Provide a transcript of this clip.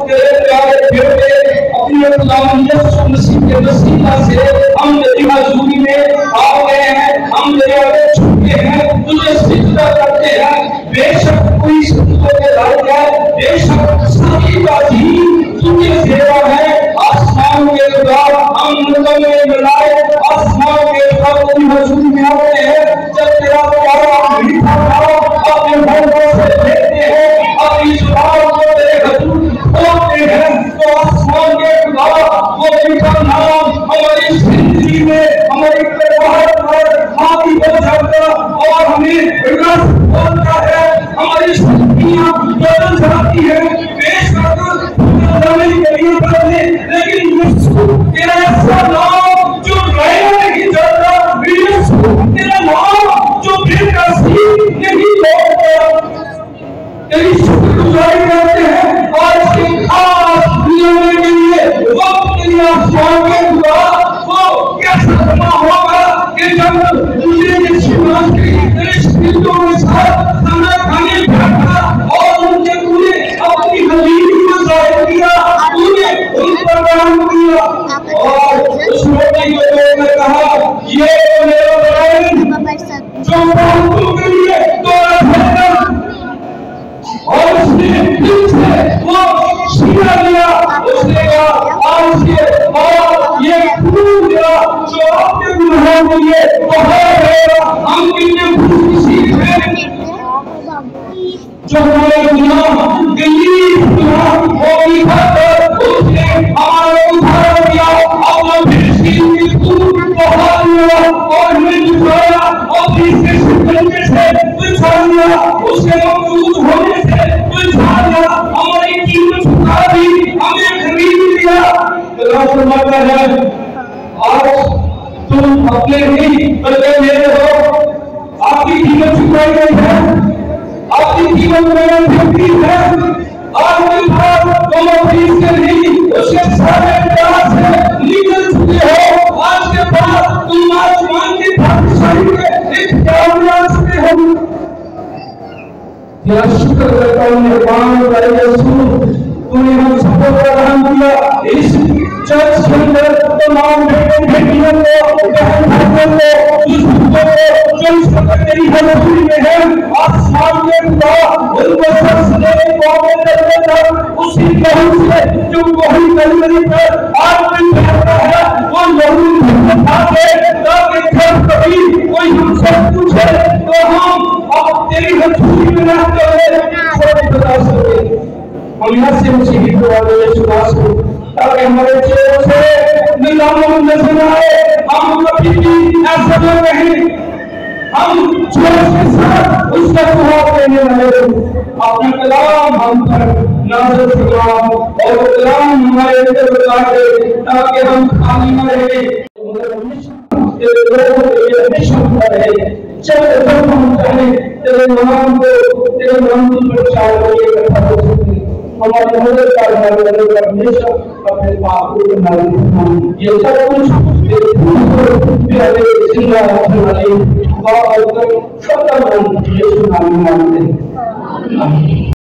तेरे प्यारे बेटे अपने खुदावंद यीशु मसीह के वसीला से हम तेरी हजूरी में आ गए हैं, हम तेरे आगे झुके हैं, तुझे सिजदा करते हैं। बेशक कोई सिजदे के लायक है, बेशक सभी का जी तुझे सेवा है। आसमान के खुदा हम में मिलाए, आसमान के खुदा तेरी हजूरी में आते हैं। जब तेरा प्यारा मीठा नाम अपने होठों से लेते हैं, अपनी जुबान को तेरे हजूर खोलते हैं, तो आसमान के खुदा वो मीठा नाम हमारी जिंदगी में हमारी व्यवहार पर हावी हो जाता और हमें रस होता है, हमारी जिंदगियां बदल जाती है। बेशक बदलने के लिए बदले, लेकिन यीशु तेरा ऐसा नाम जो रहना नहीं चाहता, यीशु तेरा नाम जो बेकसी नहीं होता। तेरी शुक्रगुजारी करते हैं और इसके खास नियमों के लिए वक्त के लिए आसमान के खुदा वो कैसा बना होगा कि जब तुझे यीशु मसीह तेरे शहीदों के साथ खाना खाने बैठा और उनके तूने अपनी हलीमी को जाहिर किया, तूने उन पर रहम किया और उस रोटी को तोड़कर कहा, ये मेरा बदन जो तुम के लिए तोड़ा जाएगा। और उसने फिर से वो शीरा लिया, उसने कहा आज ये और ये खून लिया जो आपके गुनाहों के लिए बहुत है। हम कितने खुशनसीब हैं जो हमारे गुनाह गलीब गुनाह वो लिखाकर उसने हमारा उद्धार किया। अपना फिलिस्तीन की खून बहा लिया और हमें जुटाया और इसके शिकंजे से बिछा लिया, उसके मौजूद होने से बिछा लिया, हमारी कीमत चुका दी, हमें खरीद लिया। खुदा फरमाता है आज तुम अपने नहीं बल्कि मेरे हो, आपकी कीमत चुकाई गई है, आपकी कीमत मैंने दी है। आज के बाद तुम अपनी से नहीं उसके सारे प्यार से निकल चुके हो। आज के बाद तुम आसमान की भाग्यशाली के इख्तियार में आ चुके हो। तेरा शुक्र करता हूँ मेहरबान खुदा यीशु, तूने हम सबको प्रदान किया। इस चर्च के अंदर तमाम बेटे बेटियों को, बहन भाइयों को, बुजुर्गों को जो इस वक्त तेरी हजूरी में है, आसमान के खुदा उनको सबसे कौमे करने तक उसी लहू से जो वही कलवरी पर आज भी बहता है वो लहू उठा के ताकि जब कभी कोई हमसे पूछे तो हम अब तेरी हजूरी में रहते हुए सब बता सके। हम यहाँ से मुसीबत वाले सुना सके ताकि हमारे चेहरों से निलामों नजर आए। हम कभी भी ऐसा न कहें, हम जोश के साथ उसका जवाब देने वाले अपना कलाम हम पर नाज़िल फरमाओ और कलाम हमारे अंदर बता दे ताकि हम खाली न रहे, हमेशा रहे। जब तक हम चाहे तेरे नाम को, तेरे नाम की प्रचार के लिए इकट्ठा हो सके। हमारी मदद करने वाले हमेशा अपने पाप को बनाए। ये सब कुछ प्यारे जिंदा रखने वाले बाप और सबका नाम यीशु नाम में मांगते हैं।